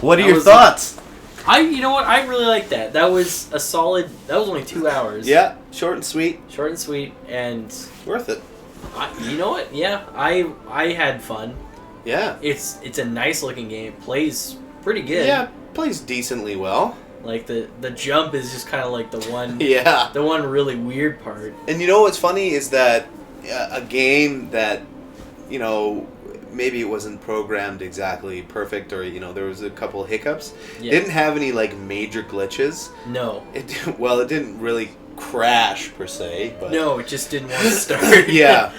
What are your thoughts? You know what? I really like that. That was a solid. That was only 2 hours. Yeah, short and sweet. Short and sweet, and worth it. You know what? Yeah, I had fun. Yeah, it's a nice looking game. It plays pretty good. Yeah, plays decently well. Like the jump is just kind of like the one. Yeah. The one really weird part. And you know what's funny is that a game that, you know, maybe it wasn't programmed exactly perfect, or you know there was a couple of hiccups. Yeah. Didn't have any like major glitches. No. It didn't really crash per se. But no, it just didn't want to start. Yeah.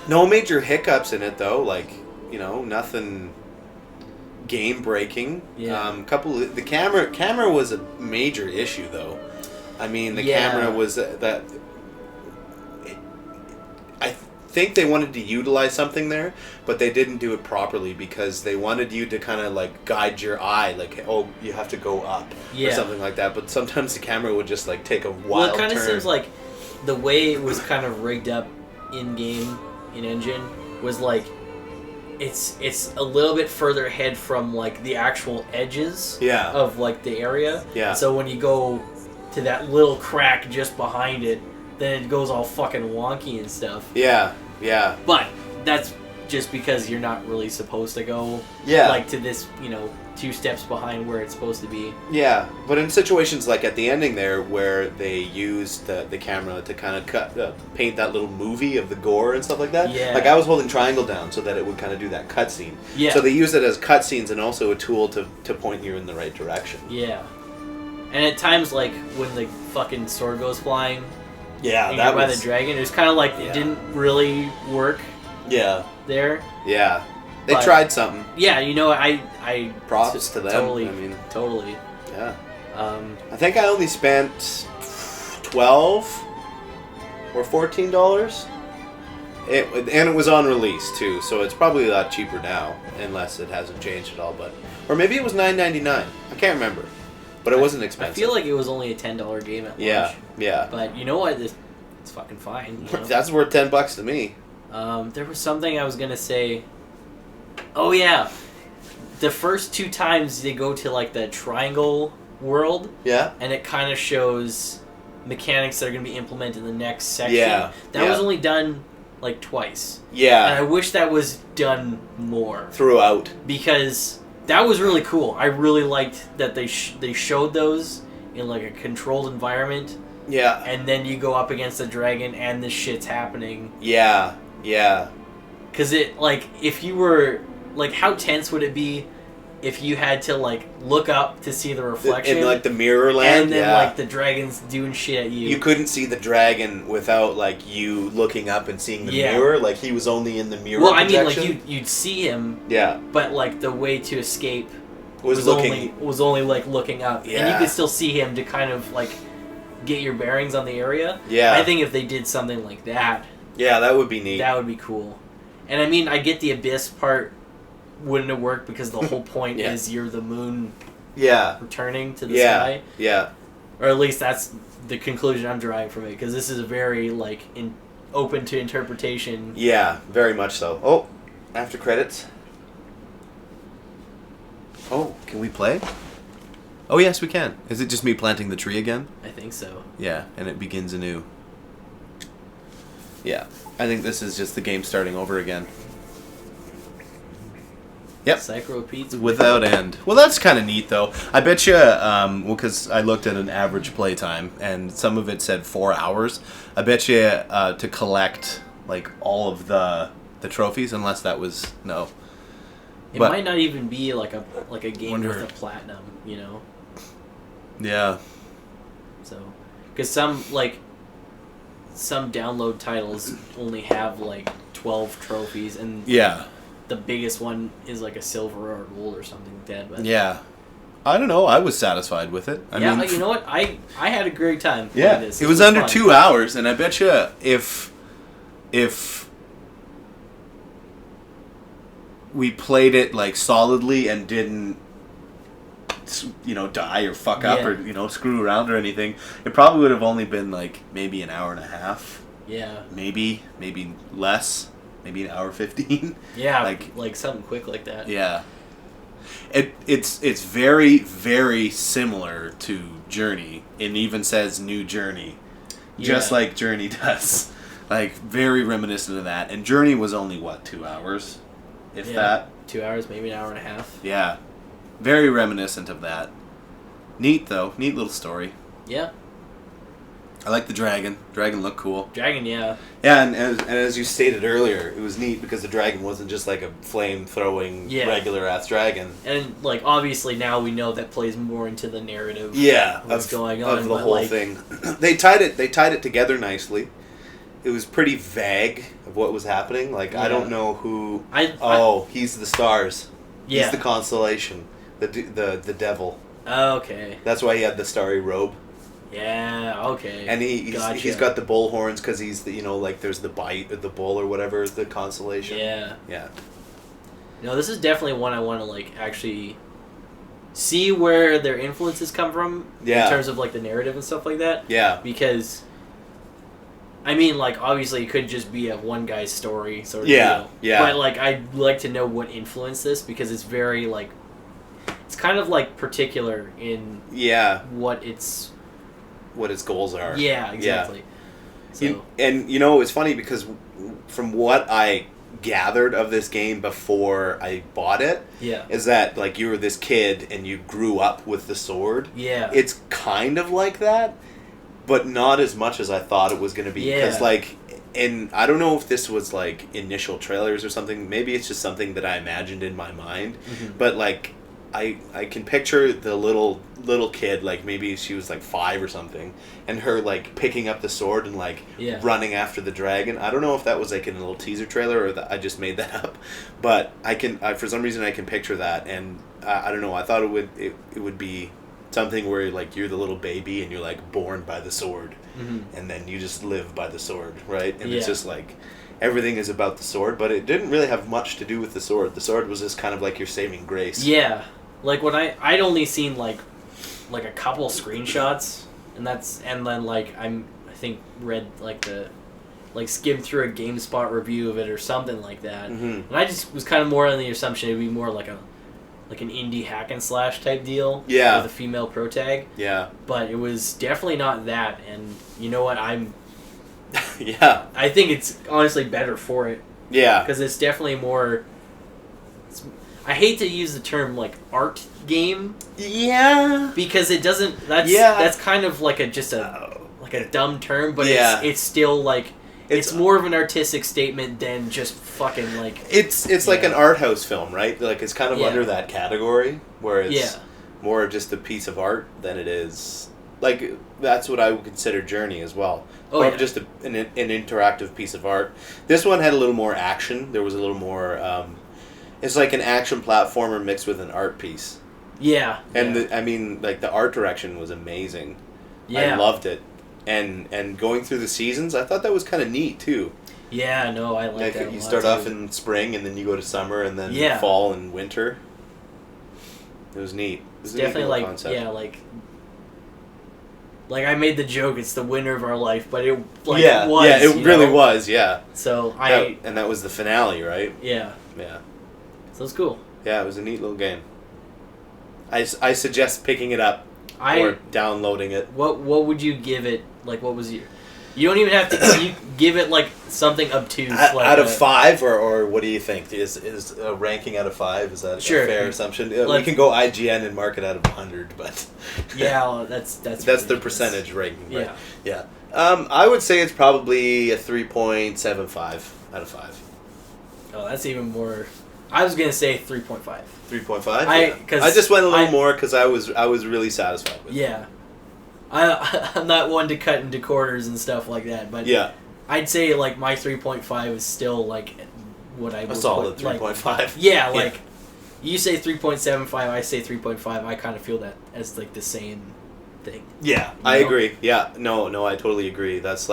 No major hiccups in it though. Like, you know, nothing game breaking. Yeah. The camera was a major issue though. I mean, the camera was that. I think they wanted to utilize something there, but they didn't do it properly because they wanted you to kind of like guide your eye, like, oh, you have to go up or something like that. But sometimes the camera would just like take a wild turn. Well, it kind of seems like the way it was kind of rigged up in engine was like it's a little bit further ahead from like the actual edges of like the area. Yeah. So when you go to that little crack just behind it, then it goes all fucking wonky and stuff. Yeah, yeah. But that's just because you're not really supposed to go like to this, you know, 2 steps behind where it's supposed to be. Yeah, but in situations like at the ending there where they used the camera to kind of paint that little movie of the gore and stuff like that. Yeah. Like I was holding triangle down so that it would kind of do that cutscene. Yeah. So they used it as cutscenes and also a tool to point you in the right direction. Yeah. And at times, like when the fucking sword goes flying. Yeah, that was by the dragon. It was kind of like it didn't really work. Yeah. There. Yeah. They tried something. Yeah, you know, I props to them. Totally. I mean, totally. Yeah. I think I only spent $12 or $14. And it was on release too, so it's probably a lot cheaper now, unless it hasn't changed at all. Or maybe it was $9.99. I can't remember. But it wasn't expensive. I feel like it was only a $10 game at launch. Yeah, yeah. But you know what? It's fucking fine. You know? That's worth $10 to me. There was something I was gonna say. Oh yeah, the first 2 times they go to like the triangle world. Yeah. And it kind of shows mechanics that are gonna be implemented in the next section. Yeah. That was only done like twice. Yeah. And I wish that was done more throughout because. That was really cool. I really liked that they showed those in like a controlled environment. Yeah. And then you go up against the dragon and this shit's happening. Yeah. Yeah. Because it, like, if you were, like, how tense would it be if you had to, like, look up to see the reflection? In, like, the mirror land? And then, like, the dragon's doing shit at you. You couldn't see the dragon without, like, you looking up and seeing the mirror? Like, he was only in the mirror projection? Well, I mean, like, you'd see him. Yeah. But, like, the way to escape was only, like, looking up. Yeah. And you could still see him to kind of, like, get your bearings on the area. Yeah. I think if they did something like that... Yeah, that would be neat. That would be cool. And, I mean, I get the abyss part... Wouldn't have worked because the whole point is you're the moon returning to the sky. Yeah. Or at least that's the conclusion I'm drawing from it, because this is a very, like, open to interpretation. Yeah, very much so. Oh, after credits. Oh, can we play? Oh, yes, we can. Is it just me planting the tree again? I think so. Yeah, and it begins anew. Yeah, I think this is just the game starting over again. Yep. Cycle repeats without end. Well, that's kind of neat, though. I bet you, because I looked at an average playtime, and some of it said 4 hours. I bet you to collect like all of the trophies, unless that was It might not even be like a game with a platinum, you know. Yeah. So, because some download titles only have like 12 trophies, and the biggest one is like a silver or gold or something like that. But yeah, I don't know. I was satisfied with it. I mean, you know what? I had a great time playing this. It was under fun. 2 hours, and I bet you if we played it like solidly and didn't, die or fuck up or screw around or anything, it probably would have only been like maybe an hour and a half. Yeah. Maybe less. Maybe an hour 15. Yeah, like something quick like that. Yeah. It's very, very similar to Journey. It even says New Journey, just like Journey does. Like, very reminiscent of that. And Journey was only, 2 hours? If that? 2 hours, maybe an hour and a half. Yeah. Very reminiscent of that. Neat, though. Neat little story. Yeah. I like the dragon. Dragon looked cool. Dragon, yeah. Yeah, and as you stated earlier, it was neat because the dragon wasn't just like a flame-throwing, regular-ass dragon. And, like, obviously now we know that plays more into the narrative. Yeah. What's going on. Of the whole thing. They tied it together nicely. It was pretty vague of what was happening. Like, I don't know who... he's the stars. Yeah. He's the constellation. The devil. Oh, okay. That's why he had the starry robe. Yeah, okay. And he's got the bull horns because he's the, there's the bite of the bull or whatever, the constellation. Yeah. Yeah. No, this is definitely one I want to, actually see where their influences come from in terms of, the narrative and stuff like that. Yeah. Because, I mean, obviously it could just be a one guy's story sort of deal. Yeah. But, I'd like to know what influenced this because it's very, it's kind of, particular in what its goals are. Yeah, exactly. Yeah. So. It's funny because from what I gathered of this game before I bought it, is that you were this kid and you grew up with the sword. Yeah. It's kind of like that, but not as much as I thought it was going to be. Because and I don't know if this was initial trailers or something. Maybe it's just something that I imagined in my mind. Mm-hmm. But I can picture the little kid, maybe she was 5 or something, and her picking up the sword and running after the dragon. I don't know if that was in a little teaser trailer or that I just made that up, but I for some reason I can picture that, and I don't know. I thought it would be something where you're the little baby and you're born by the sword, and then you just live by the sword, right? And it's just everything is about the sword, but it didn't really have much to do with the sword. The sword was just kind of your saving grace. Yeah. When I'd only seen a couple screenshots, and then I think read skimmed through a GameSpot review of it or something like that, and I just was kind of more on the assumption it'd be more an indie hack and slash type deal, with a female protag. Yeah, but it was definitely not that, and you know what I think it's honestly better for it. Yeah, because it's definitely more. I hate to use the term art game. Yeah. Because it doesn't. That's kind of a dumb term, but it's still it's more of an artistic statement than just fucking It's an art house film, right? It's kind of under that category where it's more just a piece of art than it is. That's what I would consider Journey as well. Or just an interactive piece of art. This one had a little more action. There was a little more. It's an action platformer mixed with an art piece. Yeah. And the art direction was amazing. Yeah. I loved it. And going through the seasons, I thought that was kind of neat too. Yeah, no, I like that a lot. You start off in spring and then you go to summer and then fall and winter. It was neat. It was definitely concept. I made the joke, it's the winter of our life, but it was. Yeah, it really was, yeah. So and that was the finale, right? Yeah. Yeah. So it's cool. Yeah, it was a neat little game. I suggest picking it up or downloading it. What would you give it? What was your... You don't even have to you give it something obtuse. Out of 5, or what do you think? Is a ranking out of 5? Is that a fair assumption? We can go IGN and mark it out of 100, but yeah, that's the percentage ranking, right? Yeah. I would say it's probably a 3.75 out of 5. Oh, that's even more. I was gonna say 3.5. 3.5. I just went a little more because I was really satisfied with it. Yeah. I'm not one to cut into quarters and stuff like that, but I'd say my 3.5 is still what I would... A solid 3.5. Yeah, you say 3.75, I say 3.5. I kind of feel that as the same thing. Yeah, I agree. Yeah, no, I totally agree. That's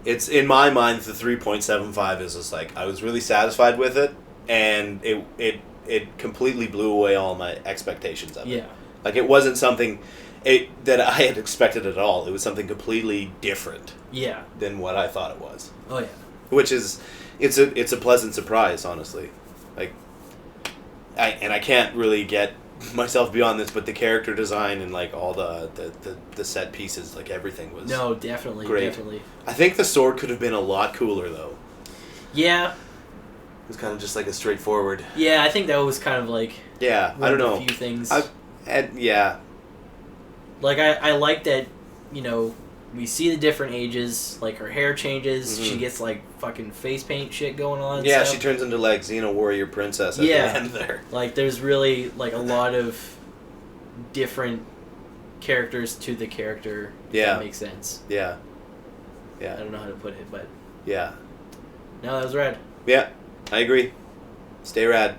it's in my mind the 3.75 is just I was really satisfied with it, and it completely blew away all my expectations of it. Yeah, it wasn't something that I had expected at all. It was something completely different. Yeah. Than what I thought it was. Oh yeah. Which is, it's a pleasant surprise, honestly. I can't really get myself beyond this, but the character design and like all the set pieces, like everything was definitely great. Definitely. I think the sword could have been a lot cooler though. Yeah. It was kind of just like a straightforward. Yeah, I think that was kind of like. Yeah, I don't know. A few things. Yeah. Like I like that, we see the different ages. Like her hair changes. Mm-hmm. She gets like fucking face paint shit going on. Yeah, she turns into like Xena Warrior Princess at the end there. Like there's really like a lot of different characters to the character. Yeah, that makes sense. Yeah. Yeah. I don't know how to put it, but yeah. No, that was rad. Yeah, I agree. Stay rad.